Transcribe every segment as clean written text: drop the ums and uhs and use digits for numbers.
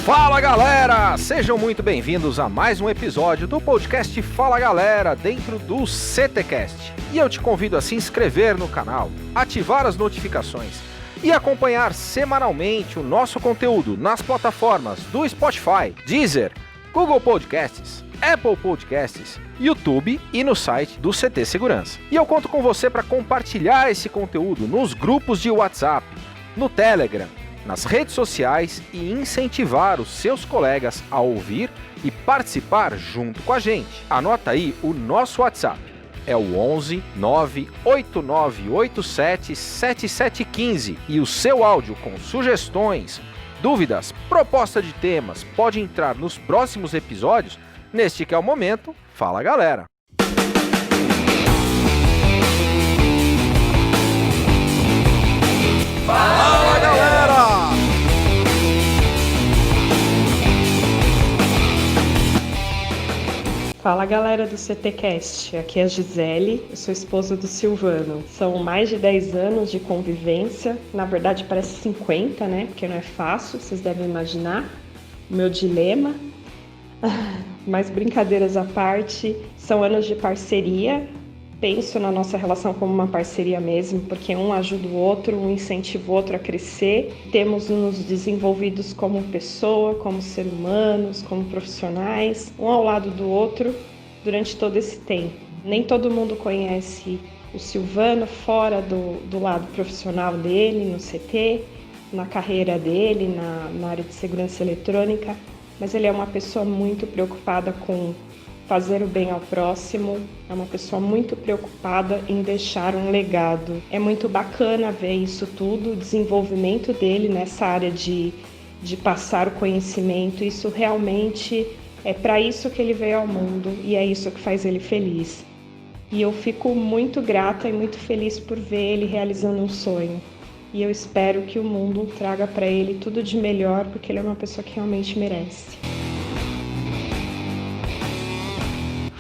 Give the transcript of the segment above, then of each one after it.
Fala galera, sejam muito bem-vindos a mais um episódio do podcast Fala Galera dentro do CTcast. E eu te convido a se inscrever no canal, ativar as notificações e acompanhar semanalmente o nosso conteúdo nas plataformas do Spotify, Deezer, Google Podcasts, Apple Podcasts, YouTube e no site do CT Segurança. E eu conto com você para compartilhar esse conteúdo nos grupos de WhatsApp, no Telegram, nas redes sociais e incentivar os seus colegas a ouvir e participar junto com a gente. Anota aí o nosso WhatsApp, é o 11 98987 7715 e o seu áudio com sugestões, dúvidas, proposta de temas pode entrar nos próximos episódios, neste que é o momento. Fala galera! Fala galera! Fala galera do CTcast, aqui é a Gisele, eu sou esposa do Silvano. São mais de 10 anos de convivência, na verdade parece 50, né? Porque não é fácil, vocês devem imaginar o meu dilema. Mas brincadeiras à parte, são anos de parceria. Penso na nossa relação como uma parceria mesmo, porque um ajuda o outro, um incentiva o outro a crescer. Temos nos desenvolvidos como pessoa, como ser humanos, como profissionais, um ao lado do outro durante todo esse tempo. Nem todo mundo conhece o Silvano fora do lado profissional dele, no CT, na carreira dele, na área de segurança eletrônica, mas ele é uma pessoa muito preocupada com fazer o bem ao próximo, é uma pessoa muito preocupada em deixar um legado. É muito bacana ver isso tudo, o desenvolvimento dele nessa área de passar o conhecimento. Isso realmente é para isso que ele veio ao mundo e é isso que faz ele feliz. E eu fico muito grata e muito feliz por ver ele realizando um sonho. E eu espero que o mundo traga para ele tudo de melhor, porque ele é uma pessoa que realmente merece.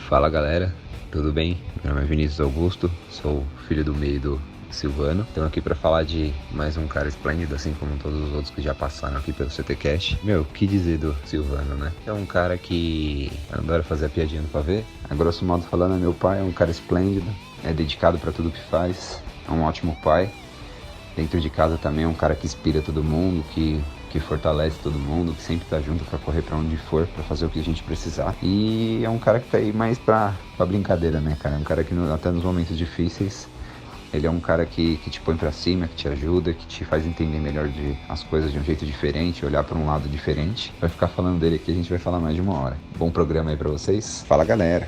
Fala galera, tudo bem? Meu nome é Vinícius Augusto, sou filho do meio do Silvano. Estamos aqui para falar de mais um cara esplêndido, assim como todos os outros que já passaram aqui pelo CTcast. Meu, o que dizer do Silvano, né? É um cara que adora fazer a piadinha no pavê. A grosso modo falando, é meu pai, é um cara esplêndido, é dedicado para tudo que faz, é um ótimo pai. Dentro de casa também é um cara que inspira todo mundo, que fortalece todo mundo, que sempre tá junto pra correr pra onde for, pra fazer o que a gente precisar. E é um cara que tá aí mais pra brincadeira, né, cara? É um cara que até nos momentos difíceis, ele é um cara que te põe pra cima, que te ajuda, que te faz entender melhor as coisas de um jeito diferente, olhar pra um lado diferente. Vai ficar falando dele aqui, a gente vai falar mais de uma hora. Bom programa aí pra vocês. Fala, galera!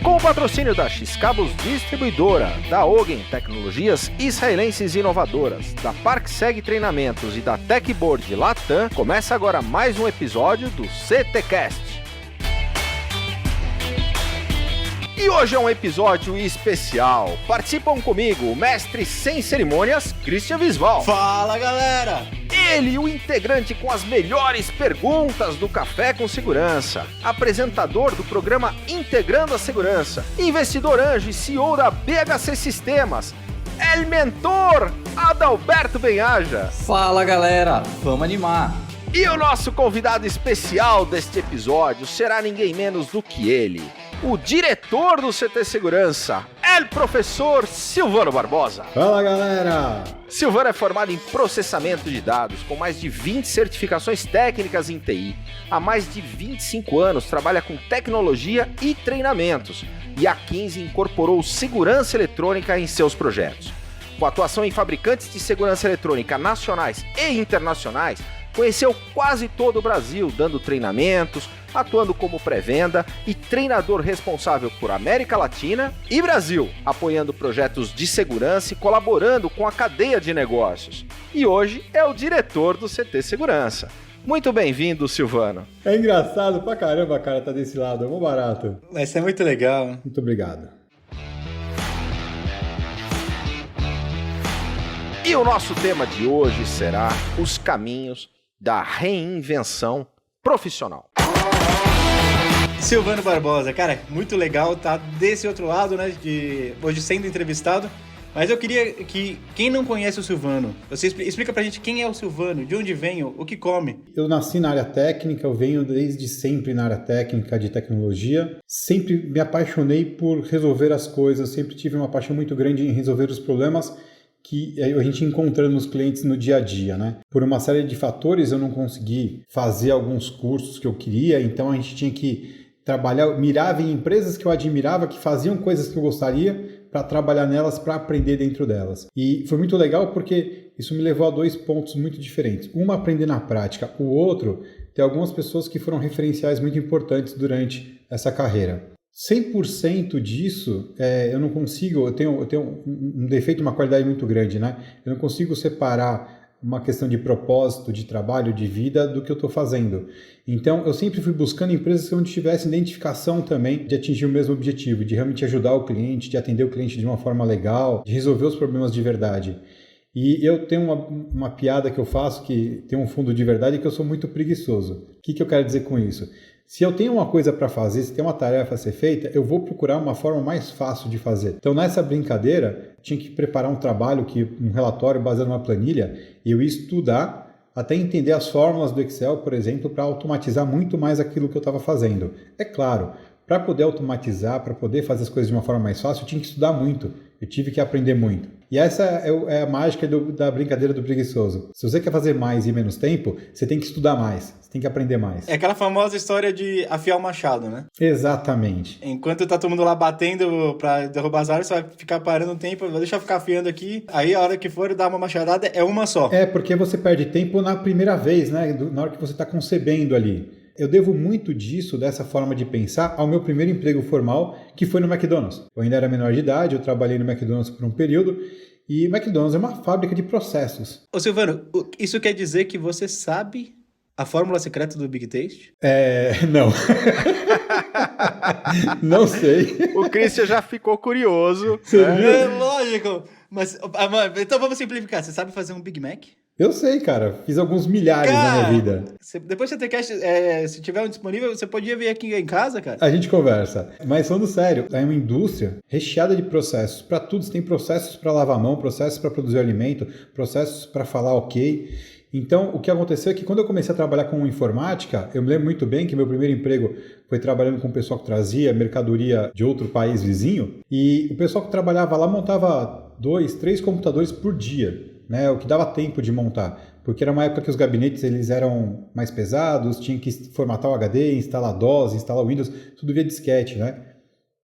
Com o patrocínio da X-Cabos Distribuidora, da Ogen Tecnologias Israelenses Inovadoras, da ParkSeg Treinamentos e da Techboard Latam, começa agora mais um episódio do CTcast. E hoje é um episódio especial. Participam comigo o mestre sem cerimônias, Christian Visval. Fala galera! Ele, o integrante com as melhores perguntas do Café com Segurança, apresentador do programa Integrando a Segurança, investidor anjo e CEO da BHC Sistemas, el mentor Adalberto Benhaja. Fala galera, vamos animar! E o nosso convidado especial deste episódio será ninguém menos do que ele, o diretor do CT Segurança, el professor Silvano Barbosa. Fala galera! Silvano é formado em processamento de dados, com mais de 20 certificações técnicas em TI. Há mais de 25 anos trabalha com tecnologia e treinamentos, e há 15 incorporou segurança eletrônica em seus projetos. Com atuação em fabricantes de segurança eletrônica nacionais e internacionais, conheceu quase todo o Brasil, dando treinamentos, atuando como pré-venda e treinador responsável por América Latina e Brasil, apoiando projetos de segurança e colaborando com a cadeia de negócios. E hoje é o diretor do CT Segurança. Muito bem-vindo, Silvano. É engraçado pra caramba, cara, tá desse lado, é mó barato. Isso é muito legal. Muito obrigado. E o nosso tema de hoje será os caminhos da reinvenção profissional. Silvano Barbosa, cara, muito legal tá desse outro lado, né, hoje sendo entrevistado. Mas eu queria que, quem não conhece o Silvano, você explica pra gente quem é o Silvano, de onde vem, o que come. Eu nasci na área técnica, eu venho desde sempre na área técnica de tecnologia. Sempre me apaixonei por resolver as coisas, sempre tive uma paixão muito grande em resolver os problemas que a gente encontra nos clientes no dia a dia, né? Por uma série de fatores eu não consegui fazer alguns cursos que eu queria, então a gente tinha que trabalhar, mirava em empresas que eu admirava, que faziam coisas que eu gostaria, para trabalhar nelas, para aprender dentro delas. E foi muito legal porque isso me levou a 2 pontos muito diferentes. Um, aprender na prática. O outro, ter algumas pessoas que foram referenciais muito importantes durante essa carreira. 100% disso, eu não consigo, eu tenho um defeito, uma qualidade muito grande, né? Eu não consigo separar uma questão de propósito, de trabalho, de vida, do que eu estou fazendo. Então, eu sempre fui buscando empresas onde tivesse identificação também de atingir o mesmo objetivo, de realmente ajudar o cliente, de atender o cliente de uma forma legal, de resolver os problemas de verdade. E eu tenho uma piada que eu faço que tem um fundo de verdade, que eu sou muito preguiçoso. O que eu quero dizer com isso? Se eu tenho uma coisa para fazer, se tem uma tarefa a ser feita, eu vou procurar uma forma mais fácil de fazer. Então, nessa brincadeira, tinha que preparar um trabalho, um relatório baseado numa planilha, e eu ia estudar até entender as fórmulas do Excel, por exemplo, para automatizar muito mais aquilo que eu estava fazendo. É claro, para poder automatizar, para poder fazer as coisas de uma forma mais fácil, eu tinha que estudar muito. Eu tive que aprender muito. E essa é a mágica da brincadeira do preguiçoso. Se você quer fazer mais em menos tempo, você tem que estudar mais, você tem que aprender mais. É aquela famosa história de afiar o machado, né? Exatamente. Enquanto tá todo mundo lá batendo pra derrubar as árvores, você vai ficar parando um tempo, deixa eu ficar afiando aqui, aí a hora que for dar uma machadada é uma só. É, porque você perde tempo na primeira vez, né? Na hora que você está concebendo ali. Eu devo muito dessa forma de pensar, ao meu primeiro emprego formal, que foi no McDonald's. Eu ainda era menor de idade, eu trabalhei no McDonald's por um período, e o McDonald's é uma fábrica de processos. Ô Silvano, isso quer dizer que você sabe a fórmula secreta do Big Taste? Não. Não sei. O Christian já ficou curioso. Né? É lógico. Mas, então vamos simplificar. Você sabe fazer um Big Mac? Eu sei, cara. Fiz alguns milhares na minha vida. Depois você tem se tiver um disponível, você podia vir aqui em casa, cara? A gente conversa. Mas falando sério, é uma indústria recheada de processos. Para tudo, você tem processos para lavar a mão, processos para produzir alimento, processos para falar ok. Então, o que aconteceu é que quando eu comecei a trabalhar com informática, eu me lembro muito bem que meu primeiro emprego foi trabalhando com o pessoal que trazia mercadoria de outro país vizinho. E o pessoal que trabalhava lá montava 2, 3 computadores por dia. Né, o que dava tempo de montar, porque era uma época que os gabinetes eles eram mais pesados, tinha que formatar o HD, instalar DOS, instalar Windows, tudo via disquete, né?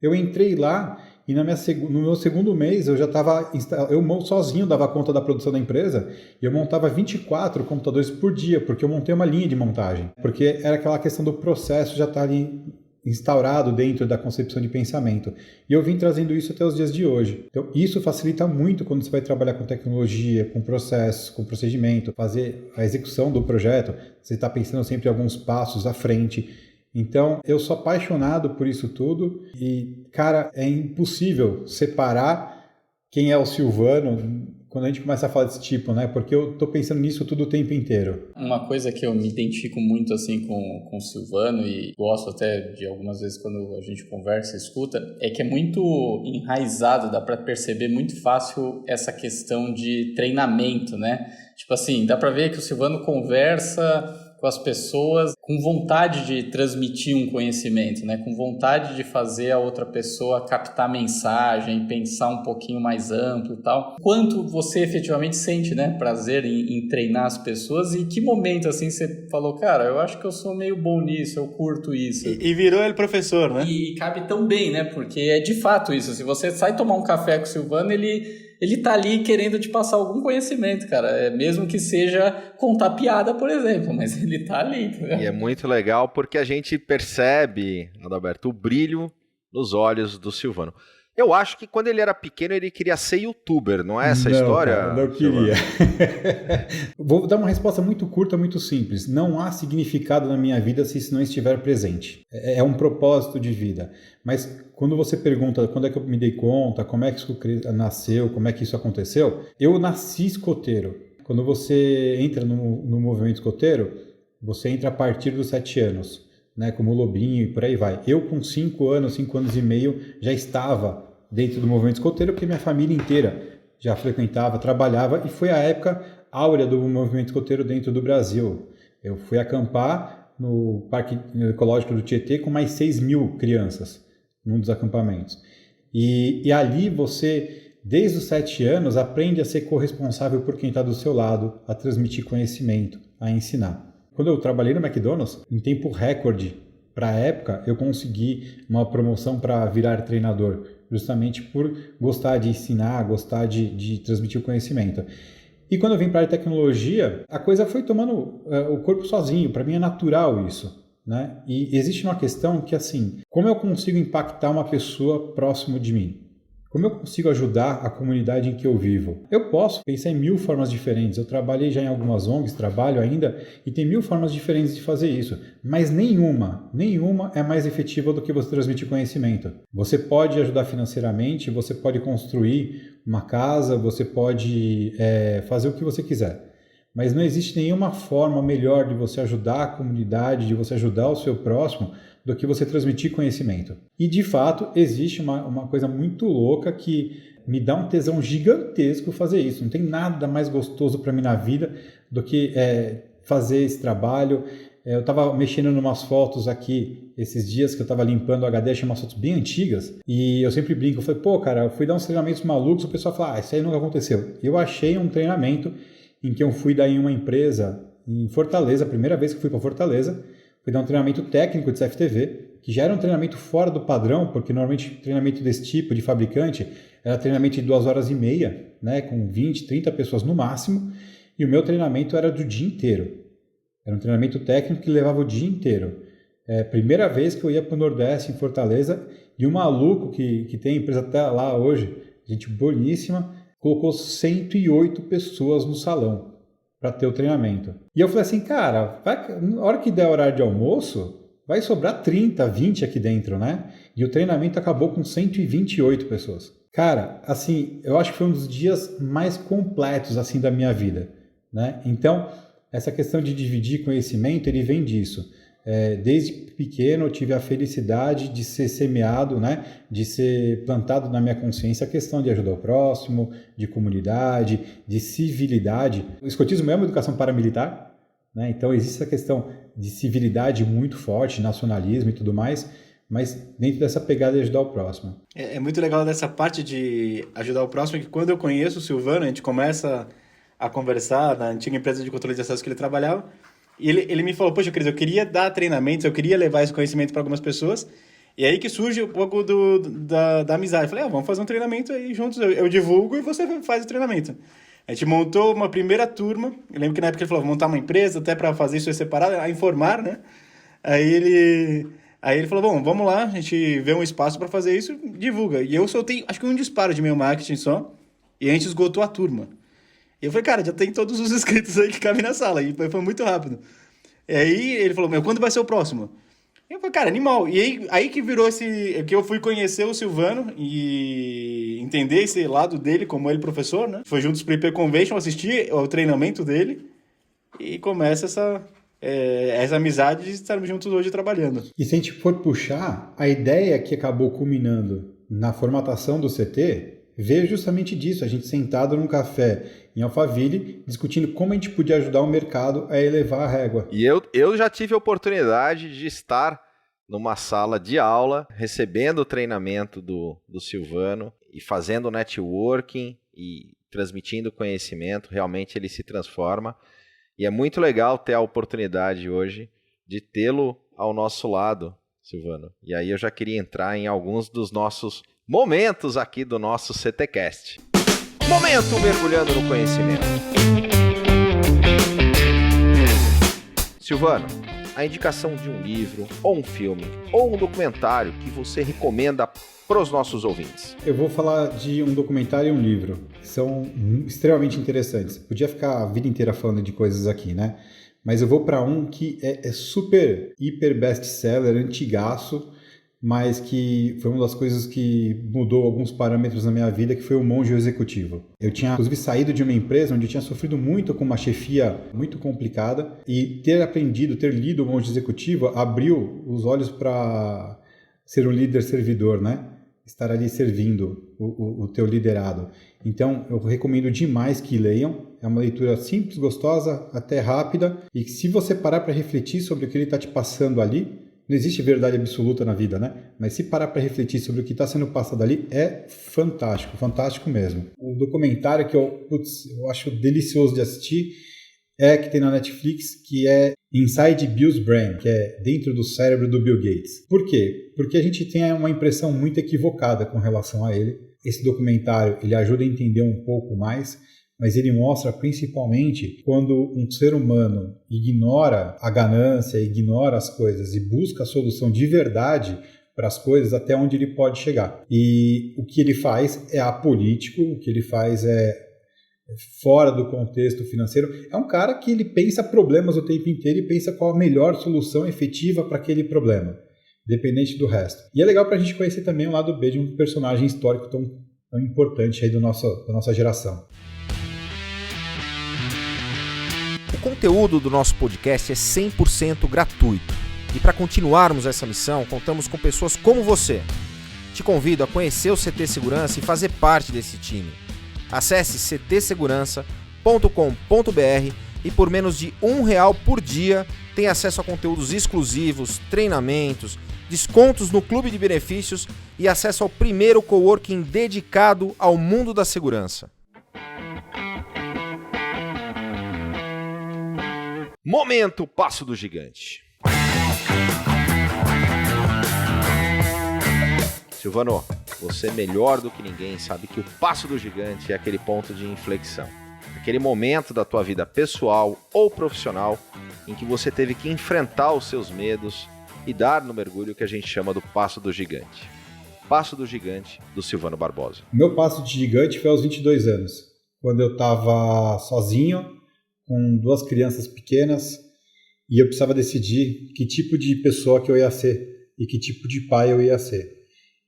Eu entrei lá e no meu segundo mês eu já estava, eu sozinho dava conta da produção da empresa e eu montava 24 computadores por dia, porque eu montei uma linha de montagem, porque era aquela questão do processo já estar ali instaurado dentro da concepção de pensamento. E eu vim trazendo isso até os dias de hoje. Então, isso facilita muito quando você vai trabalhar com tecnologia, com processos, com procedimento, fazer a execução do projeto. Você está pensando sempre alguns passos à frente. Então, eu sou apaixonado por isso tudo e, cara, é impossível separar quem é o Silvano quando a gente começa a falar desse tipo, né? Porque eu tô pensando nisso tudo o tempo inteiro. Uma coisa que eu me identifico muito, assim, com o Silvano e gosto até de algumas vezes quando a gente conversa e escuta, é que é muito enraizado, dá para perceber muito fácil essa questão de treinamento, né? Tipo assim, dá para ver que o Silvano conversa com as pessoas com vontade de transmitir um conhecimento, né? Com vontade de fazer a outra pessoa captar mensagem, pensar um pouquinho mais amplo e tal. Quanto você efetivamente sente, né, prazer em treinar as pessoas e que momento, assim, você falou, cara, eu acho que eu sou meio bom nisso, eu curto isso. E virou ele professor, né? E cabe tão bem, né? Porque é de fato isso. Se você sai tomar um café com o Silvano, ele tá ali querendo te passar algum conhecimento, cara. Mesmo que seja contar piada, por exemplo, mas ele tá ali, entendeu? E é muito legal porque a gente percebe, Adalberto, o brilho nos olhos do Silvano. Eu acho que quando ele era pequeno ele queria ser youtuber, não é essa a história? Cara, não queria. Vou dar uma resposta muito curta, muito simples. Não há significado na minha vida se isso não estiver presente. É um propósito de vida. Mas quando você pergunta quando é que eu me dei conta, como é que isso nasceu, como é que isso aconteceu, eu nasci escoteiro. Quando você entra no movimento escoteiro, você entra a partir dos 7 anos. né, como o Lobinho e por aí vai. Eu com 5 anos e meio, já estava dentro do movimento escoteiro, porque minha família inteira já frequentava, trabalhava, e foi a época áurea do movimento escoteiro dentro do Brasil. Eu fui acampar no Parque Ecológico do Tietê com mais 6 mil crianças, num dos acampamentos. E ali você, desde os 7 anos, aprende a ser corresponsável por quem está do seu lado, a transmitir conhecimento, a ensinar. Quando eu trabalhei no McDonald's, em tempo recorde, para a época, eu consegui uma promoção para virar treinador, justamente por gostar de ensinar, gostar de transmitir o conhecimento. E quando eu vim para a tecnologia, a coisa foi tomando o corpo sozinho. Para mim é natural isso, né? E existe uma questão que, assim, como eu consigo impactar uma pessoa próximo de mim? Como eu consigo ajudar a comunidade em que eu vivo? Eu posso pensar em 1000 formas diferentes. Eu trabalhei já em algumas ONGs, trabalho ainda, e tem 1000 formas diferentes de fazer isso. Mas nenhuma é mais efetiva do que você transmitir conhecimento. Você pode ajudar financeiramente, você pode construir uma casa, você pode fazer o que você quiser. Mas não existe nenhuma forma melhor de você ajudar a comunidade, de você ajudar o seu próximo, do que você transmitir conhecimento. E, de fato, existe uma coisa muito louca que me dá um tesão gigantesco fazer isso. Não tem nada mais gostoso para mim na vida do que fazer esse trabalho. Eu estava mexendo em umas fotos aqui esses dias que eu estava limpando o HD, achei umas fotos bem antigas, e eu sempre brinco, eu falei, pô, cara, eu fui dar uns treinamentos malucos, o pessoal fala, isso aí nunca aconteceu. Eu achei um treinamento em que eu fui dar em uma empresa em Fortaleza, a primeira vez que eu fui para Fortaleza, fui dar um treinamento técnico de CFTV, que já era um treinamento fora do padrão, porque normalmente treinamento desse tipo, de fabricante, era treinamento de 2 horas e meia, né, com 20, 30 pessoas no máximo, e o meu treinamento era do dia inteiro. Era um treinamento técnico que levava o dia inteiro. Primeira vez que eu ia para o Nordeste, em Fortaleza, e o maluco que tem empresa até lá hoje, gente boníssima, colocou 108 pessoas no salão para ter o treinamento. E eu falei assim, cara, na hora que der horário de almoço, vai sobrar 30, 20 aqui dentro, né? E o treinamento acabou com 128 pessoas. Cara, assim, eu acho que foi um dos dias mais completos, assim, da minha vida, né? Então, essa questão de dividir conhecimento, ele vem disso. Desde pequeno eu tive a felicidade de ser semeado, né, de ser plantado na minha consciência a questão de ajudar o próximo, de comunidade, de civilidade. O escotismo é uma educação paramilitar, né, então existe essa questão de civilidade muito forte, nacionalismo e tudo mais, mas dentro dessa pegada de ajudar o próximo. É muito legal dessa parte de ajudar o próximo, que quando eu conheço o Silvano, a gente começa a conversar na antiga empresa de controle de acesso que ele trabalhava, e ele me falou, poxa, Cris, eu queria dar treinamentos, eu queria levar esse conhecimento para algumas pessoas, e aí que surge um pouco da amizade. Eu falei, vamos fazer um treinamento aí juntos, eu divulgo e você faz o treinamento. A gente montou uma primeira turma, eu lembro que na época ele falou, vamos montar uma empresa até para fazer isso separado, a informar, né? Aí ele falou, bom, vamos lá, a gente vê um espaço para fazer isso, divulga. E eu soltei, acho que um disparo de e-mail marketing só, e a gente esgotou a turma. E eu falei, cara, já tem todos os inscritos aí que cabem na sala. E foi muito rápido. E aí ele falou, quando vai ser o próximo? Eu falei, cara, animal. E aí que virou que eu fui conhecer o Silvano e entender esse lado dele como ele professor, né? Foi juntos para o IP Convention, assistir ao treinamento dele e começa essa amizade de estarmos juntos hoje trabalhando. E se a gente for puxar, a ideia que acabou culminando na formatação do CT veio justamente disso, a gente sentado num café em Alphaville, discutindo como a gente podia ajudar o mercado a elevar a régua. E eu já tive a oportunidade de estar numa sala de aula, recebendo o treinamento do Silvano e fazendo networking e transmitindo conhecimento. Realmente ele se transforma. E é muito legal ter a oportunidade hoje de tê-lo ao nosso lado, Silvano. E aí eu já queria entrar em alguns dos nossos momentos aqui do nosso CTcast. Momento mergulhando no conhecimento. Silvano, a indicação de um livro, ou um filme, ou um documentário que você recomenda para os nossos ouvintes. Eu vou falar de um documentário e um livro, que são extremamente interessantes. Podia ficar a vida inteira falando de coisas aqui, né? Mas eu vou para um que é super, hiper best-seller, antigaço, mas que foi uma das coisas que mudou alguns parâmetros na minha vida, que foi o monge executivo. Eu tinha, inclusive, saído de uma empresa onde eu tinha sofrido muito com uma chefia muito complicada, e ter lido o monge executivo abriu os olhos para ser um líder servidor, né? Estar ali servindo o teu liderado. Então, eu recomendo demais que leiam. É uma leitura simples, gostosa, até rápida, e que se você parar para refletir sobre o que ele está te passando ali, não existe verdade absoluta na vida, né? Mas se parar para refletir sobre o que está sendo passado ali, é fantástico, fantástico mesmo. O documentário que eu acho delicioso de assistir que tem na Netflix, que é Inside Bill's Brain, que é dentro do cérebro do Bill Gates. Por quê? Porque a gente tem uma impressão muito equivocada com relação a ele. Esse documentário ele ajuda a entender um pouco mais, mas ele mostra principalmente quando um ser humano ignora a ganância, ignora as coisas e busca a solução de verdade para as coisas, até onde ele pode chegar. E o que ele faz é apolítico, o que ele faz é fora do contexto financeiro. É um cara que ele pensa problemas o tempo inteiro e pensa qual a melhor solução efetiva para aquele problema, independente do resto. E é legal para a gente conhecer também o lado B de um personagem histórico tão importante aí da nossa geração. O conteúdo do nosso podcast é 100% gratuito. E para continuarmos essa missão, contamos com pessoas como você. Te convido a conhecer o CT Segurança e fazer parte desse time. Acesse ctsegurança.com.br e por menos de R$1 por dia tem acesso a conteúdos exclusivos, treinamentos, descontos no clube de benefícios e acesso ao primeiro coworking dedicado ao mundo da segurança. Momento Passo do Gigante. Silvano, você melhor do que ninguém sabe que o passo do gigante é aquele ponto de inflexão. Aquele momento da tua vida pessoal ou profissional em que você teve que enfrentar os seus medos e dar no mergulho que a gente chama do passo do gigante. Passo do gigante do Silvano Barbosa. Meu passo de gigante foi aos 22 anos, quando eu estava sozinho, com 2 crianças pequenas, e eu precisava decidir que tipo de pessoa que eu ia ser e que tipo de pai eu ia ser.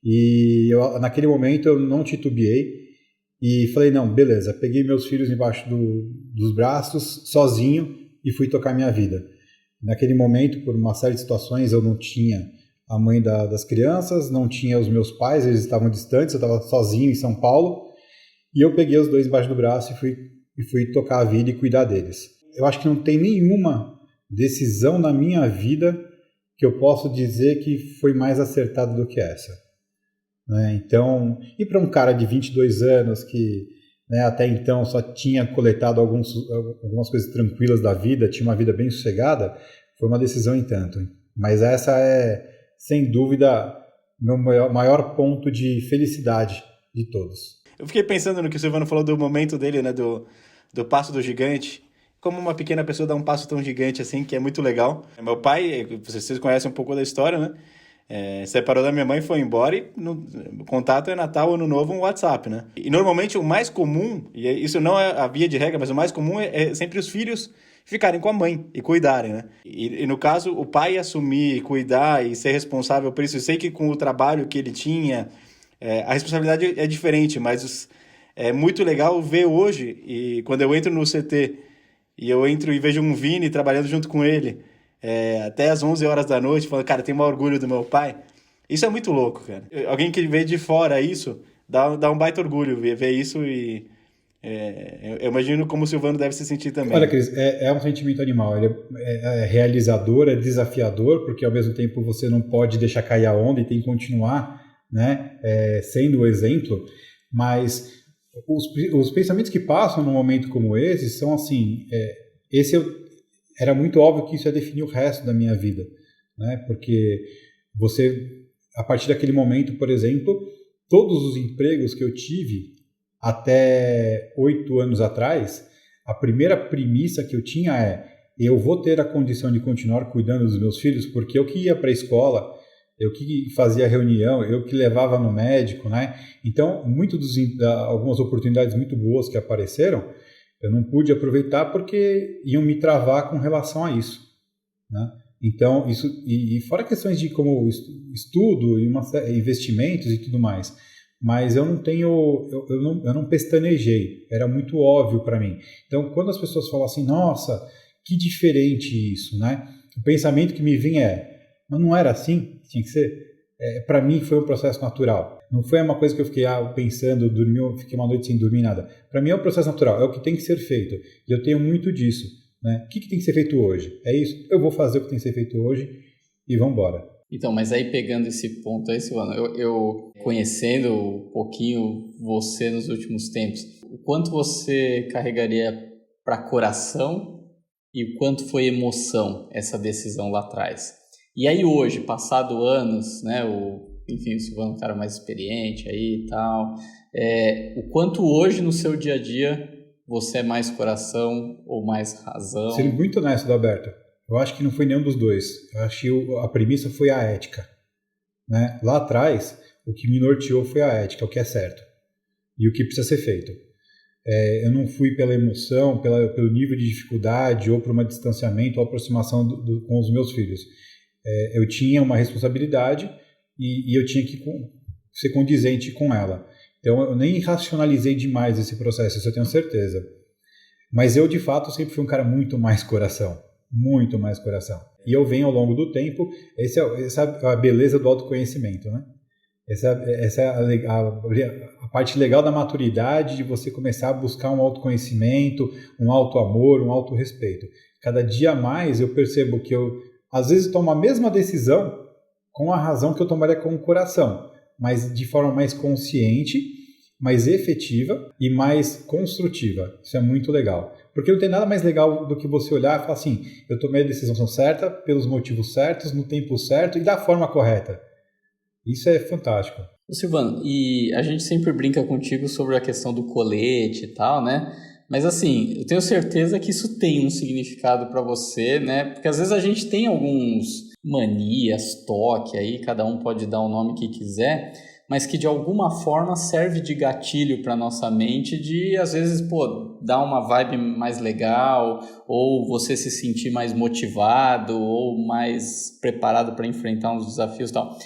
E naquele momento eu não titubeei e falei, não, beleza, peguei meus filhos embaixo dos braços, sozinho, e fui tocar minha vida. Naquele momento, por uma série de situações, eu não tinha a mãe das crianças, não tinha os meus pais, eles estavam distantes, eu estava sozinho em São Paulo, e eu peguei os 2 embaixo do braço e fui tocar a vida e cuidar deles. Eu acho que não tem nenhuma decisão na minha vida que eu posso dizer que foi mais acertada do que essa. Então, e para um cara de 22 anos que até então só tinha coletado algumas coisas tranquilas da vida, tinha uma vida bem sossegada, foi uma decisão em tanto. Mas essa é, sem dúvida, meu maior ponto de felicidade de todos. Eu fiquei pensando no que o Silvano falou do momento dele, do passo do gigante. Como uma pequena pessoa dá um passo tão gigante assim, que é muito legal. Meu pai, vocês conhecem um pouco da história, né? Separou da minha mãe, foi embora e o contato é Natal, Ano Novo, um WhatsApp, né? E normalmente o mais comum, e isso não é a via de regra, mas o mais comum é sempre os filhos ficarem com a mãe e cuidarem, né? E no caso, o pai assumir, cuidar e ser responsável por isso. Eu sei que com o trabalho que ele tinha, a responsabilidade é diferente, mas é muito legal ver hoje, e quando eu entro no CT e eu entro e vejo um Vini trabalhando junto com ele, até às 11 horas da noite, falando, cara, tenho o maior orgulho do meu pai. Isso é muito louco, cara. Alguém que vê de fora isso, dá um baita orgulho ver isso e eu imagino como o Silvano deve se sentir também. Olha, Cris, é um sentimento animal. Ele é realizador, é desafiador, porque ao mesmo tempo você não pode deixar cair a onda e tem que continuar, né, sendo o exemplo, mas os pensamentos que passam num momento como esse são assim, era muito óbvio que isso ia definir o resto da minha vida, né? Porque você, a partir daquele momento, por exemplo, todos os empregos que eu tive até 8 anos atrás, a primeira premissa que eu tinha eu vou ter a condição de continuar cuidando dos meus filhos, porque eu que ia para a escola, eu que fazia reunião, eu que levava no médico, né? Então, algumas oportunidades muito boas que apareceram, eu não pude aproveitar porque iam me travar com relação a isso, né? Então, isso, e fora questões de como estudo e investimentos e tudo mais, mas eu não pestanejei, era muito óbvio para mim. Então, quando as pessoas falam assim, nossa, que diferente isso, né? O pensamento que me vinha mas não era assim, tinha que ser. Para mim foi um processo natural. Não foi uma coisa que eu fiquei pensando, fiquei uma noite sem dormir, nada. Para mim é um processo natural, é o que tem que ser feito. E eu tenho muito disso. Né? O que tem que ser feito hoje? É isso, eu vou fazer o que tem que ser feito hoje e vamos embora. Então, mas aí pegando esse ponto aí, Silvano, eu conhecendo um pouquinho você nos últimos tempos, o quanto você carregaria para coração e o quanto foi emoção essa decisão lá atrás? E aí hoje, passado anos, né, enfim, o Silvano é um cara mais experiente aí e tal, o quanto hoje no seu dia a dia você é mais coração ou mais razão? Sendo muito honesto, Alberto, eu acho que não foi nenhum dos dois. Eu acho que a premissa foi a ética. Né? Lá atrás, o que me norteou foi a ética, o que é certo. E o que precisa ser feito. Eu não fui pela emoção, pelo nível de dificuldade, ou por um distanciamento ou aproximação com os meus filhos. Eu tinha uma responsabilidade e eu tinha que ser condizente com ela. Então, eu nem racionalizei demais esse processo, isso eu tenho certeza. Mas eu, de fato, sempre fui um cara muito mais coração. Muito mais coração. E eu venho ao longo do tempo, essa é a beleza do autoconhecimento, né? Essa é a parte legal da maturidade, de você começar a buscar um autoconhecimento, um autoamor, um autorrespeito. Cada dia mais eu percebo que eu, às vezes, tomo a mesma decisão com a razão que eu tomaria com o coração, mas de forma mais consciente, mais efetiva e mais construtiva. Isso é muito legal. Porque não tem nada mais legal do que você olhar e falar assim, eu tomei a decisão certa, pelos motivos certos, no tempo certo e da forma correta. Isso é fantástico. Silvano, e a gente sempre brinca contigo sobre a questão do colete e tal, né? Mas assim, eu tenho certeza que isso tem um significado para você, né? Porque às vezes a gente tem alguns manias, toque aí, cada um pode dar o nome que quiser, mas que de alguma forma serve de gatilho para nossa mente de, às vezes, dar uma vibe mais legal, ou você se sentir mais motivado, ou mais preparado para enfrentar uns desafios e tal.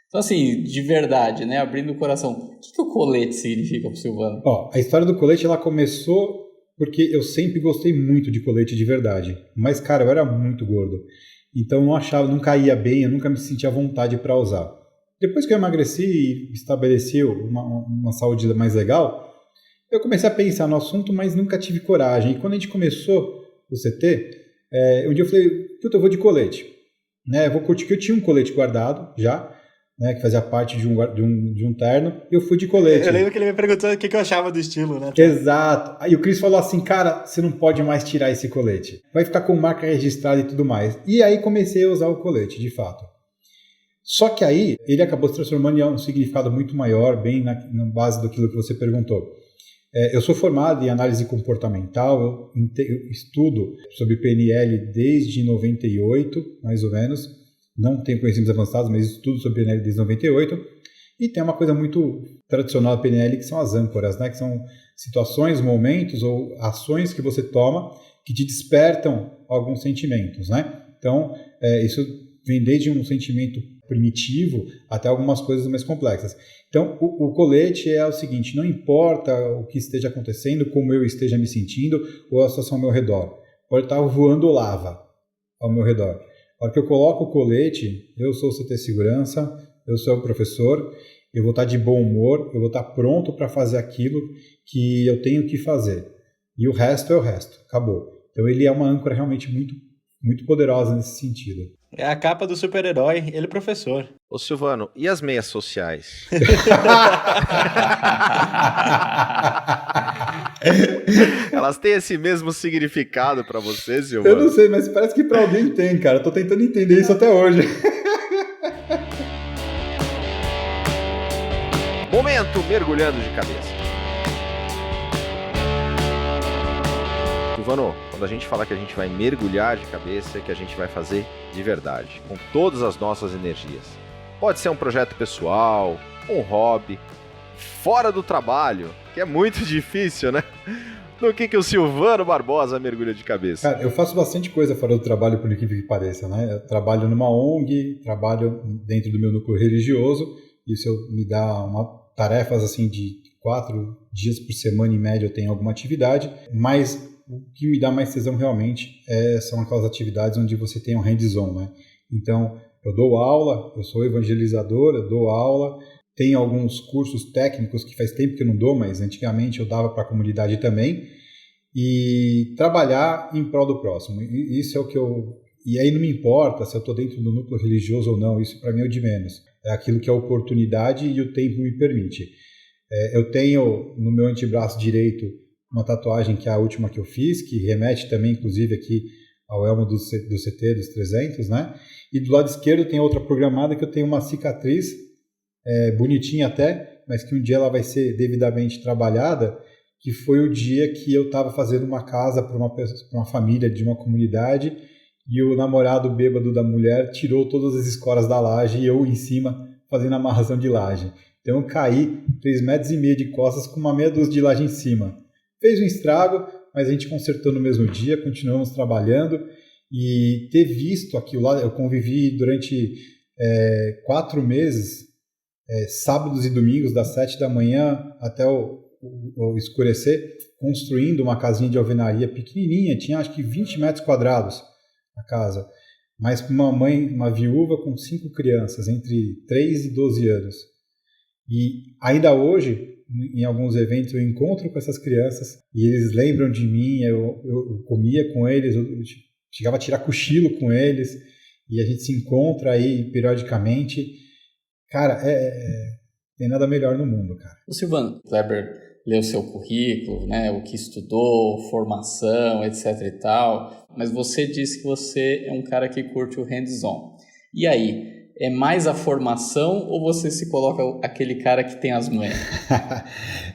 Então, assim, de verdade, né, abrindo o coração, o que o colete significa para o Silvano? A história do colete, ela começou porque eu sempre gostei muito de colete de verdade, mas, cara, eu era muito gordo. Então, não caía bem, eu nunca me sentia à vontade para usar. Depois que eu emagreci e estabeleci uma saúde mais legal, eu comecei a pensar no assunto, mas nunca tive coragem. E quando a gente começou o CT, um dia eu falei, eu vou de colete. Né? Eu vou curtir, que eu tinha um colete guardado já, né, que fazia parte de um terno, e eu fui de colete. Eu lembro que ele me perguntou o que eu achava do estilo, né? Exato. Aí o Chris falou assim, cara, você não pode mais tirar esse colete. Vai ficar com marca registrada e tudo mais. E aí comecei a usar o colete, de fato. Só que aí ele acabou se transformando em um significado muito maior, bem na base daquilo que você perguntou. Eu sou formado em análise comportamental, eu estudo sobre PNL desde 98, mais ou menos. Não tenho conhecimentos avançados, mas estudo sobre PNL desde 98. E tem uma coisa muito tradicional da PNL, que são as âncoras, né? Que são situações, momentos ou ações que você toma que te despertam alguns sentimentos, né? Então, isso vem desde um sentimento primitivo até algumas coisas mais complexas. Então, o colete é o seguinte, não importa o que esteja acontecendo, como eu esteja me sentindo ou a situação ao meu redor. Pode estar voando lava ao meu redor. A hora que eu coloco o colete, eu sou o CT Segurança, eu sou o professor, eu vou estar de bom humor, eu vou estar pronto para fazer aquilo que eu tenho que fazer. E o resto é o resto, acabou. Então ele é uma âncora realmente muito, muito poderosa nesse sentido. É a capa do super-herói, ele professor. Ô Silvano, e as meias sociais? Elas têm esse mesmo significado pra você, Silvano? Eu não sei, mas parece que pra alguém tem, cara. Eu tô tentando entender isso até hoje. Momento mergulhando de cabeça. Silvano, quando a gente fala que a gente vai mergulhar de cabeça, é que a gente vai fazer de verdade, com todas as nossas energias. Pode ser um projeto pessoal, um hobby, fora do trabalho, que é muito difícil, né? no que o Silvano Barbosa mergulha de cabeça. Cara, eu faço bastante coisa fora do trabalho, por incrível que pareça, né? Eu trabalho numa ONG, trabalho dentro do meu núcleo religioso, isso me dá tarefas assim de 4 dias por semana, em média, eu tenho alguma atividade, mas o que me dá mais tesão realmente são aquelas atividades onde você tem um hands-on, né? Então, eu dou aula, eu sou evangelizador, eu dou aula, tenho alguns cursos técnicos que faz tempo que eu não dou, mas antigamente eu dava para a comunidade também, e trabalhar em prol do próximo. Isso é o que eu... E aí não me importa se eu estou dentro do núcleo religioso ou não, isso para mim é o de menos. É aquilo que a oportunidade e o tempo me permite. Eu tenho no meu antebraço direito uma tatuagem que é a última que eu fiz, que remete também, inclusive, aqui ao elmo do CT dos 300, né? E do lado esquerdo tem outra programada que eu tenho uma cicatriz, bonitinha até, mas que um dia ela vai ser devidamente trabalhada, que foi o dia que eu estava fazendo uma casa para uma família de uma comunidade e o namorado bêbado da mulher tirou todas as escoras da laje e eu em cima fazendo amarração de laje. Então eu caí 3,5 metros de costas com uma meia dúzia de laje em cima. Fez um estrago, mas a gente consertou no mesmo dia, continuamos trabalhando e ter visto aquilo lá, eu convivi durante 4 meses, sábados e domingos, das 7 da manhã até o escurecer, construindo uma casinha de alvenaria pequenininha, tinha acho que 20 metros quadrados a casa, mas para uma mãe, uma viúva com 5 crianças, entre 3 e 12 anos. E ainda hoje, em alguns eventos, eu encontro com essas crianças e eles lembram de mim, eu comia com eles, eu chegava a tirar cochilo com eles e a gente se encontra aí periodicamente. Cara, tem nada melhor no mundo, cara. O Silvano, Kleber leu seu currículo, né, o que estudou, formação, etc e tal, mas você disse que você é um cara que curte o hands-on. E aí, é mais a formação ou você se coloca aquele cara que tem as manhas?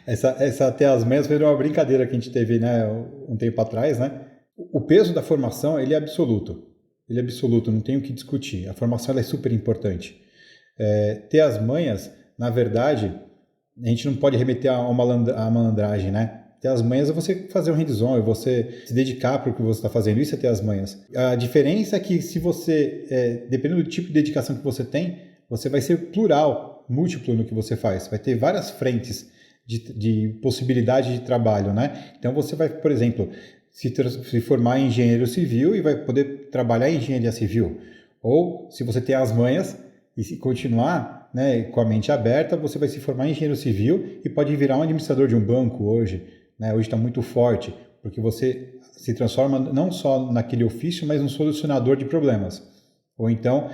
essa ter as manhas foi uma brincadeira que a gente teve, né, um tempo atrás, né? O peso da formação, ele é absoluto. Ele é absoluto, não tem o que discutir. A formação ela é super importante. Ter as manhas, na verdade, a gente não pode remeter a malandragem, né? Ter as manhas é você fazer um hands-on, é você se dedicar para o que você está fazendo, isso é ter as manhas. A diferença é que se você, dependendo do tipo de dedicação que você tem, você vai ser plural, múltiplo no que você faz. Vai ter várias frentes de possibilidade de trabalho, né? Então você vai, por exemplo, se formar em engenheiro civil e vai poder trabalhar em engenharia civil. Ou, se você tem as manhas e se continuar, né, com a mente aberta, você vai se formar em engenheiro civil e pode virar um administrador de um banco hoje. Né? Hoje está muito forte, porque você se transforma não só naquele ofício, mas um solucionador de problemas. Ou então,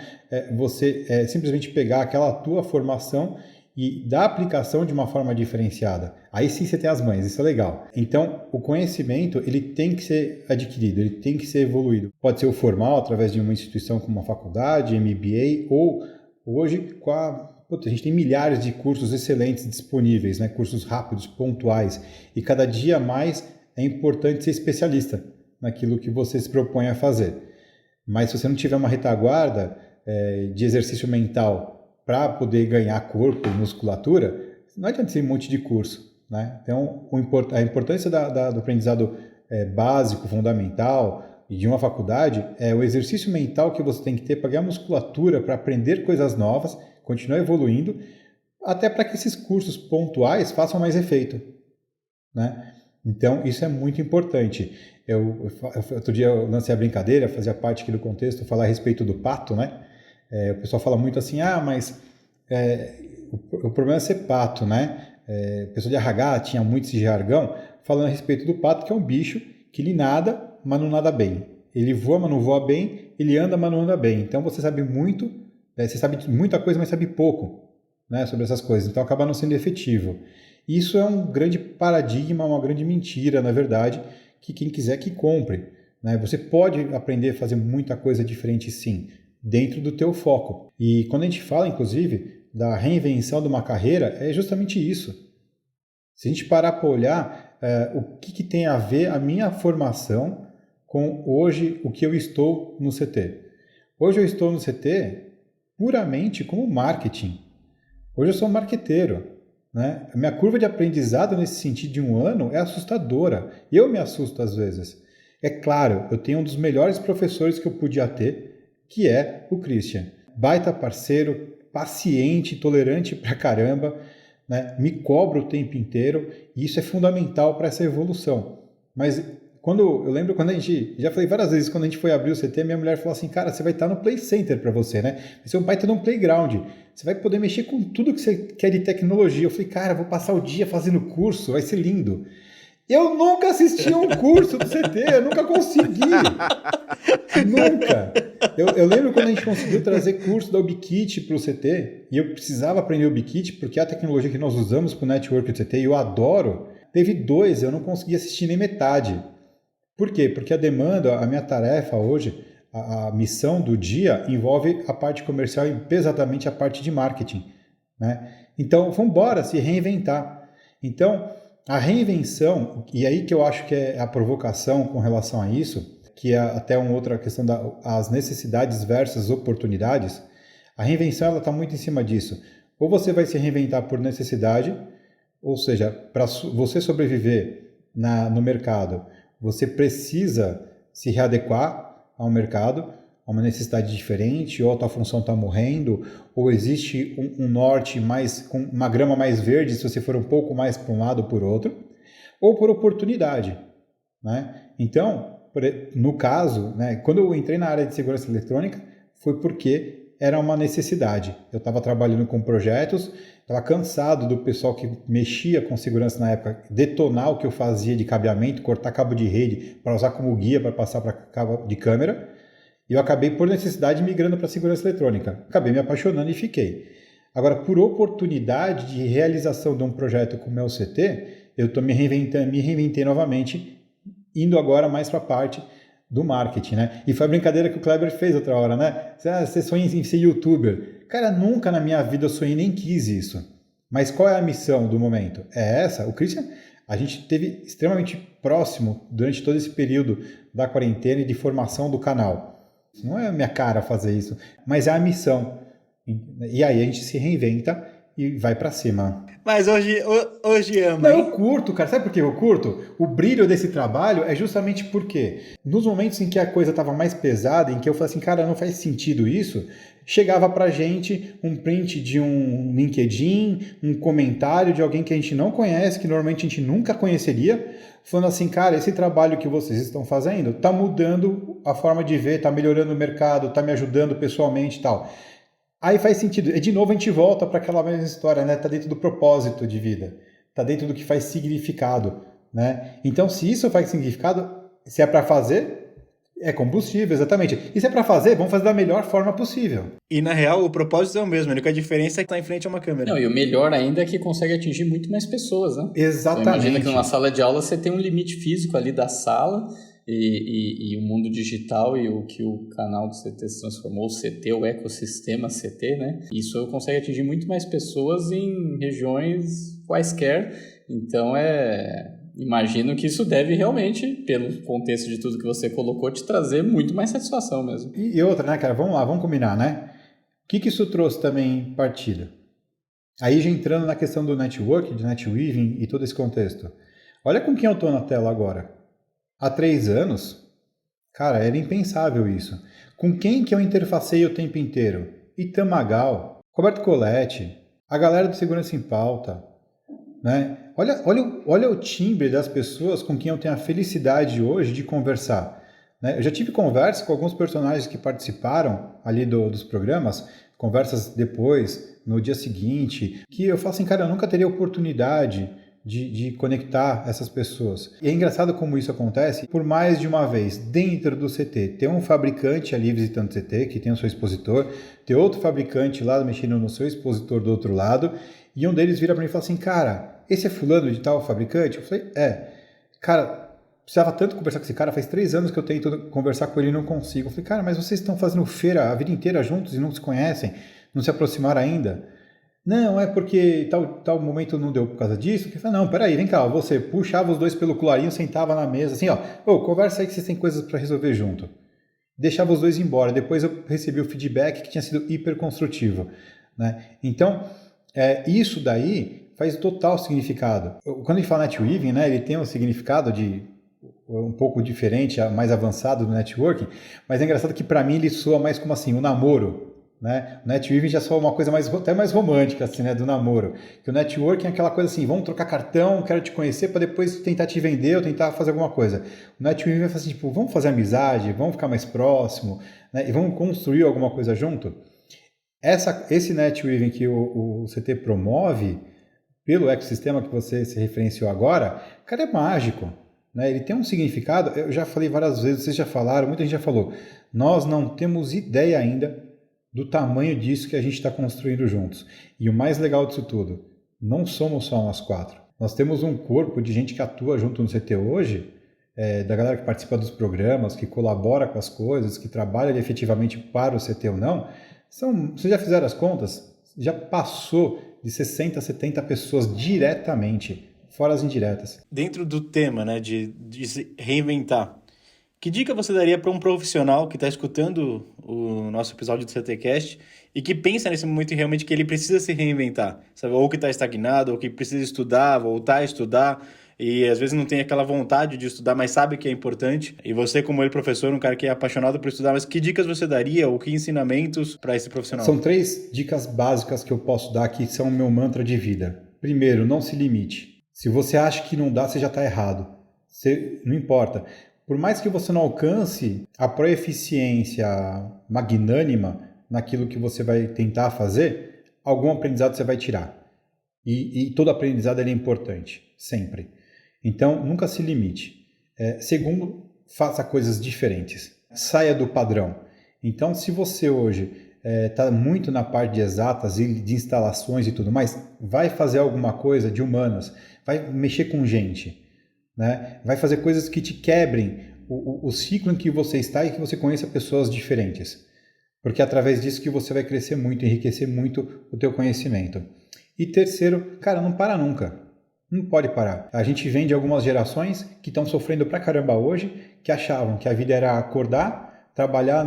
você simplesmente pegar aquela tua formação e dar aplicação de uma forma diferenciada. Aí sim você tem as manhas, isso é legal. Então, o conhecimento, ele tem que ser adquirido, ele tem que ser evoluído. Pode ser o formal, através de uma instituição como uma faculdade, MBA, ou hoje, a gente tem milhares de cursos excelentes disponíveis, né? Cursos rápidos, pontuais, e cada dia mais é importante ser especialista naquilo que você se propõe a fazer. Mas se você não tiver uma retaguarda de exercício mental para poder ganhar corpo e musculatura, não adianta ser um monte de curso. Né? Então, a importância do aprendizado básico, fundamental, e de uma faculdade é o exercício mental que você tem que ter para ganhar musculatura, para aprender coisas novas, continuar evoluindo, até para que esses cursos pontuais façam mais efeito. Né? Então, isso é muito importante. Outro dia eu lancei a brincadeira, fazia parte aqui do contexto, falar a respeito do pato, né? O pessoal fala muito assim, mas o problema é ser pato, né? A pessoa de RH tinha muito esse jargão, falando a respeito do pato, que é um bicho que ele nada, mas não nada bem. Ele voa, mas não voa bem, ele anda, mas não anda bem. Então você sabe muito, você sabe muita coisa, mas sabe pouco, né, sobre essas coisas. Então acaba não sendo efetivo. Isso é um grande paradigma, uma grande mentira, na verdade, que quem quiser que compre. Né? Você pode aprender a fazer muita coisa diferente, sim, dentro do teu foco. E quando a gente fala, inclusive, da reinvenção de uma carreira, é justamente isso. Se a gente parar para olhar o que tem a ver a minha formação com hoje o que eu estou no CT. Hoje eu estou no CT puramente como marketing. Hoje eu sou um marqueteiro. né? A minha curva de aprendizado nesse sentido de 1 ano é assustadora. Eu me assusto às vezes. É claro, eu tenho um dos melhores professores que eu podia ter, que é o Christian. Baita parceiro, paciente, tolerante pra caramba, né? Me cobra o tempo inteiro e isso é fundamental para essa evolução. Mas eu lembro quando a gente, já falei várias vezes, quando a gente foi abrir o CT, minha mulher falou assim, cara, você vai estar no Play Center para você, né? Vai ser um baita de um playground. Você vai poder mexer com tudo que você quer de tecnologia. Eu falei, cara, vou passar o dia fazendo curso, vai ser lindo. Eu nunca assisti a um curso do CT, eu nunca consegui. Nunca. Eu lembro quando a gente conseguiu trazer curso da UbiKit para o CT, e eu precisava aprender o UbiKit, porque é a tecnologia que nós usamos para o network do CT, e eu adoro. Teve 2, eu não consegui assistir nem metade. Por quê? Porque a demanda, a minha tarefa hoje, a missão do dia envolve a parte comercial e pesadamente a parte de marketing, né? Então, vamos embora se reinventar. Então, a reinvenção, e aí que eu acho que é a provocação com relação a isso, que é até uma outra questão das necessidades versus oportunidades, a reinvenção está muito em cima disso. Ou você vai se reinventar por necessidade, ou seja, para você sobreviver no mercado, você precisa se readequar ao mercado, a uma necessidade diferente, ou a tua função está morrendo, ou existe um norte com uma grama mais verde se você for um pouco mais para um lado ou por outro, ou por oportunidade, né? Então, no caso, né, quando eu entrei na área de segurança eletrônica, foi porque era uma necessidade. Eu estava trabalhando com projetos, estava cansado do pessoal que mexia com segurança na época, detonar o que eu fazia de cabeamento, cortar cabo de rede para usar como guia para passar para cabo de câmera. E eu acabei, por necessidade, migrando para a segurança eletrônica. Acabei me apaixonando e fiquei. Agora, por oportunidade de realização de um projeto como é o CT, eu estou me reinventei novamente, indo agora mais para a parte do marketing, né? E foi a brincadeira que o Kleber fez outra hora, né? Você sonha em ser youtuber. Cara, nunca na minha vida eu sonhei, nem quis isso. Mas qual é a missão do momento? É essa. O Christian, a gente esteve extremamente próximo durante todo esse período da quarentena e de formação do canal. Não é a minha cara fazer isso, mas é a missão. E aí a gente se reinventa e vai pra cima. Mas hoje ama, Não, hein? eu curto, cara. Sabe por que eu curto? O brilho desse trabalho é justamente porque nos momentos em que a coisa estava mais pesada, em que eu falei assim, cara, não faz sentido isso, chegava pra gente um print de um LinkedIn, um comentário de alguém que a gente não conhece, que normalmente a gente nunca conheceria, falando assim, cara, esse trabalho que vocês estão fazendo está mudando a forma de ver, está melhorando o mercado, está me ajudando pessoalmente e tal. Aí faz sentido. E de novo a gente volta para aquela mesma história, né? Está dentro do propósito de vida. Está dentro do que faz significado, né? Então, se isso faz significado, se é para fazer, é combustível, exatamente. E se é para fazer, vamos fazer da melhor forma possível. E na real, o propósito é o mesmo, a única diferença é que está em frente a uma câmera. Não, e o melhor ainda é que consegue atingir muito mais pessoas, né? Exatamente. Então, imagina que numa sala de aula você tem um limite físico ali da sala e o mundo digital e o que o canal do CT se transformou, o CT, o ecossistema CT, né? Isso consegue atingir muito mais pessoas em regiões quaisquer. Então, imagino que isso deve realmente, pelo contexto de tudo que você colocou, te trazer muito mais satisfação mesmo. E outra, né, cara? Vamos lá, vamos combinar, né? O que isso trouxe também em partida? Aí já entrando na questão do network, de netweaving e todo esse contexto. Olha com quem eu estou na tela agora. Há 3 anos, cara, era impensável isso. Com quem que eu interfacei o tempo inteiro? Itamagal, Roberto Coletti, a galera do Segurança em Pauta, né? Olha o timbre das pessoas com quem eu tenho a felicidade hoje de conversar, né? Eu já tive conversa com alguns personagens que participaram ali dos programas, conversas depois, no dia seguinte, que eu falo assim, cara, eu nunca teria oportunidade de conectar essas pessoas. E é engraçado como isso acontece por mais de uma vez. Dentro do CT, tem um fabricante ali visitando o CT, que tem o seu expositor, tem outro fabricante lá mexendo no seu expositor do outro lado, e um deles vira para mim e fala assim, cara, esse é fulano de tal fabricante? Eu falei, cara, precisava tanto conversar com esse cara, faz 3 anos que eu tento conversar com ele e não consigo. Eu falei, cara, mas vocês estão fazendo feira a vida inteira juntos e não se conhecem, não se aproximaram ainda? Não, é porque tal momento não deu por causa disso. Eu falei, não, peraí, vem cá, você puxava os dois pelo colarinho, sentava na mesa, assim, conversa aí que vocês têm coisas para resolver junto. Deixava os dois embora. Depois eu recebi o feedback que tinha sido hiper construtivo, né? Então, isso daí faz total significado. Quando a gente fala NetWeaving, né, ele tem um significado um pouco diferente, mais avançado do networking, mas é engraçado que para mim ele soa mais como assim, um namoro. Né? O netweaving já soa uma coisa até mais romântica assim, né, do namoro. Que o networking é aquela coisa assim, vamos trocar cartão, quero te conhecer para depois tentar te vender ou tentar fazer alguma coisa. O netweaving vai fazer assim, tipo, vamos fazer amizade, vamos ficar mais próximo, né, e vamos construir alguma coisa junto. Esse netweaving que o CT promove, pelo ecossistema que você se referenciou agora, cara, é mágico. Né? Ele tem um significado, eu já falei várias vezes, vocês já falaram, muita gente já falou, nós não temos ideia ainda do tamanho disso que a gente está construindo juntos. E o mais legal disso tudo, não somos só nós 4. Nós temos um corpo de gente que atua junto no CT hoje, da galera que participa dos programas, que colabora com as coisas, que trabalha efetivamente para o CT ou não. Vocês já fizeram as contas? Já passou de 60 a 70 pessoas diretamente, fora as indiretas. Dentro do tema, né, de se reinventar, que dica você daria para um profissional que está escutando o nosso episódio do CTcast e que pensa nesse momento realmente que ele precisa se reinventar, sabe? Ou que está estagnado, ou que precisa estudar, voltar a estudar e às vezes não tem aquela vontade de estudar, mas sabe que é importante. E você, como ele, professor, um cara que é apaixonado por estudar, mas que dicas você daria ou que ensinamentos para esse profissional? São 3 dicas básicas que eu posso dar que são o meu mantra de vida. Primeiro, não se limite. Se você acha que não dá, você já está errado. Não importa. Por mais que você não alcance a proeficiência magnânima naquilo que você vai tentar fazer, algum aprendizado você vai tirar. E todo aprendizado é importante, sempre. Então, nunca se limite. Segundo, faça coisas diferentes. Saia do padrão. Então, se você hoje está muito na parte de exatas e de instalações e tudo mais, vai fazer alguma coisa de humanas, vai mexer com gente. Né? Vai fazer coisas que te quebrem o ciclo em que você está e que você conheça pessoas diferentes. Porque é através disso que você vai crescer muito, enriquecer muito o teu conhecimento. E terceiro, cara, não para nunca. Não pode parar. A gente vem de algumas gerações que estão sofrendo pra caramba hoje, que achavam que a vida era acordar, trabalhar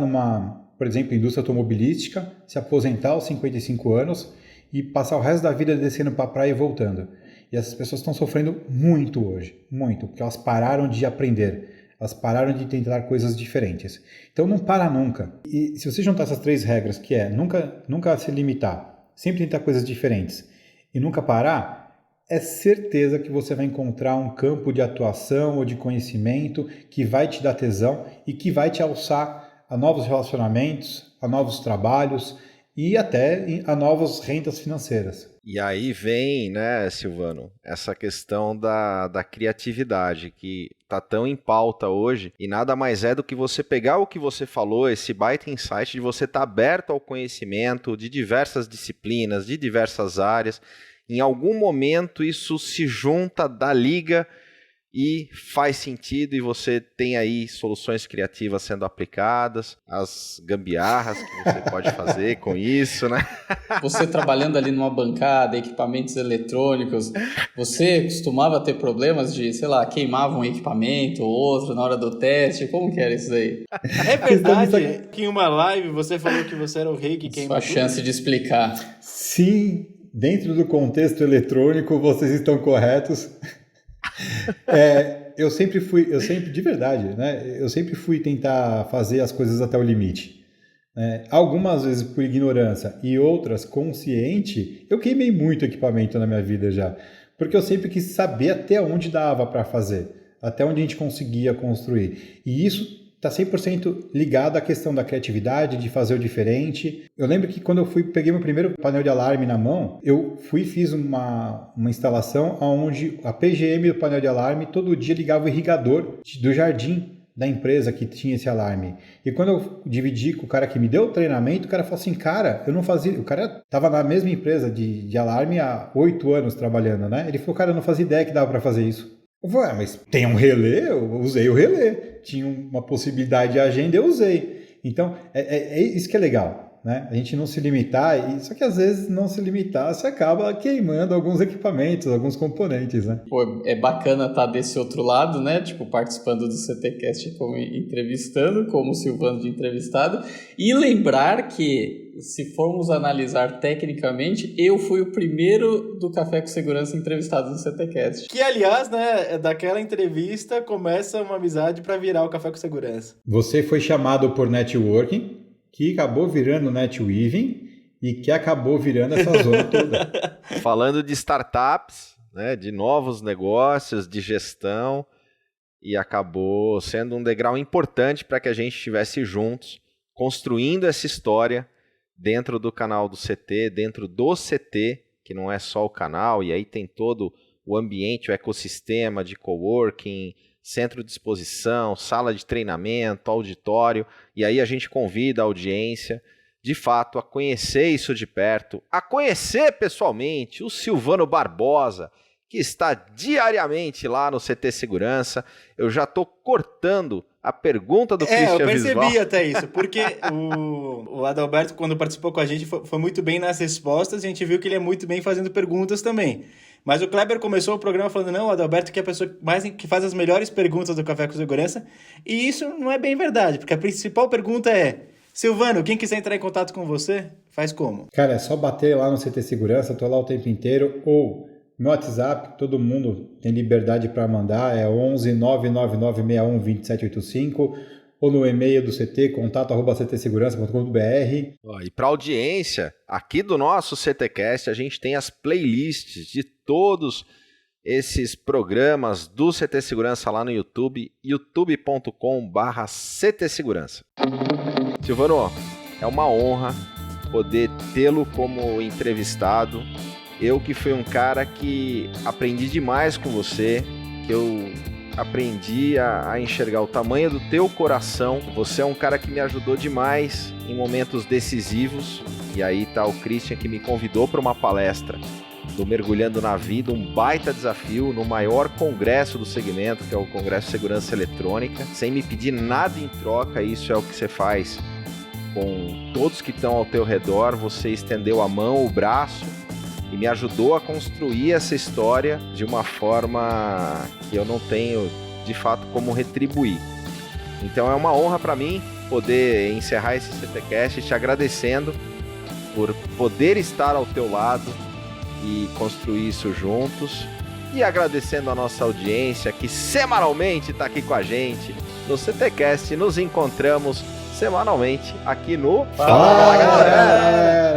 por exemplo, indústria automobilística, se aposentar aos 55 anos e passar o resto da vida descendo pra praia e voltando. E essas pessoas estão sofrendo muito hoje, muito, porque elas pararam de aprender, elas pararam de tentar coisas diferentes. Então não para nunca. E se você juntar essas 3 regras, que é nunca se limitar, sempre tentar coisas diferentes e nunca parar, é certeza que você vai encontrar um campo de atuação ou de conhecimento que vai te dar tesão e que vai te alçar a novos relacionamentos, a novos trabalhos e até a novas rendas financeiras. E aí vem, né, Silvano, essa questão da criatividade que tá tão em pauta hoje e nada mais é do que você pegar o que você falou, esse baita insight de você estar aberto ao conhecimento de diversas disciplinas, de diversas áreas. Em algum momento isso se junta, dá liga e faz sentido e você tem aí soluções criativas sendo aplicadas, as gambiarras que você pode fazer com isso, né? Você trabalhando ali numa bancada, equipamentos eletrônicos, você costumava ter problemas de, sei lá, queimava um equipamento ou outro na hora do teste? Como que era isso aí? É verdade que em uma live você falou que você era o rei que queima tudo? Sua chance de explicar. Sim, dentro do contexto eletrônico vocês estão corretos. Eu sempre, de verdade, né? Eu sempre fui tentar fazer as coisas até o limite. Algumas vezes por ignorância e outras consciente, eu queimei muito equipamento na minha vida já. Porque eu sempre quis saber até onde dava para fazer, até onde a gente conseguia construir. E isso está 100% ligado à questão da criatividade, de fazer o diferente. Eu lembro que quando eu peguei meu primeiro painel de alarme na mão, eu fiz uma instalação onde a PGM do painel de alarme todo dia ligava o irrigador do jardim da empresa que tinha esse alarme. E quando eu dividi com o cara que me deu o treinamento, o cara falou assim, cara, eu não fazia... O cara estava na mesma empresa de alarme há 8 anos trabalhando, né? Ele falou, cara, eu não fazia ideia que dava para fazer isso. Eu falei, mas tem um relé? Eu usei o relé. Tinha uma possibilidade de agenda, eu usei. Então, é isso que é legal. né? A gente não se limitar, só que às vezes não se limitar, você acaba queimando alguns equipamentos, alguns componentes, né? Pô, é bacana estar desse outro lado, né? Tipo, participando do CTcast como entrevistando, como Silvano de entrevistado. E lembrar que, se formos analisar tecnicamente, eu fui o primeiro do Café com Segurança entrevistado no CTcast. Que, aliás, né, daquela entrevista começa uma amizade para virar o Café com Segurança. Você foi chamado por networking, que acabou virando netweaving e que acabou virando essa zona toda. Falando de startups, né, de novos negócios, de gestão, e acabou sendo um degrau importante para que a gente estivesse juntos, construindo essa história dentro do canal do CT, dentro do CT, que não é só o canal, e aí tem todo o ambiente, o ecossistema de coworking, centro de exposição, sala de treinamento, auditório, e aí a gente convida a audiência, de fato, a conhecer isso de perto, a conhecer pessoalmente o Silvano Barbosa, que está diariamente lá no CT Segurança. Eu já estou cortando a pergunta do Christian eu percebi Visval. até isso, porque o Adalberto, quando participou com a gente, foi muito bem nas respostas, e a gente viu que ele é muito bem fazendo perguntas também. Mas o Kleber começou o programa falando, não, o Adalberto que é a pessoa que faz as melhores perguntas do Café com Segurança, e isso não é bem verdade, porque a principal pergunta é, Silvano, quem quiser entrar em contato com você, faz como? Cara, é só bater lá no CT Segurança, tô lá o tempo inteiro, ou no WhatsApp, todo mundo tem liberdade para mandar, é 11 99961 2785, ou no e-mail do CT, contato@ctsegurança.com.br. E para audiência, aqui do nosso CTcast, a gente tem as playlists de todos esses programas do CT Segurança lá no YouTube, youtube.com/ctsegurança. Silvano, é uma honra poder tê-lo como entrevistado. Eu que fui um cara que aprendi demais com você, que eu aprendi a enxergar o tamanho do teu coração. Você é um cara que me ajudou demais em momentos decisivos. E aí tá o Christian que me convidou para uma palestra do Mergulhando na Vida, um baita desafio no maior congresso do segmento, que é o Congresso de Segurança Eletrônica, sem me pedir nada em troca. Isso é o que você faz com todos que estão ao teu redor. Você estendeu a mão, o braço, e me ajudou a construir essa história de uma forma que eu não tenho, de fato, como retribuir. Então é uma honra para mim poder encerrar esse CTcast te agradecendo por poder estar ao teu lado e construir isso juntos, e agradecendo a nossa audiência que semanalmente está aqui com a gente no CTcast. Nos encontramos semanalmente aqui no Fala, galera!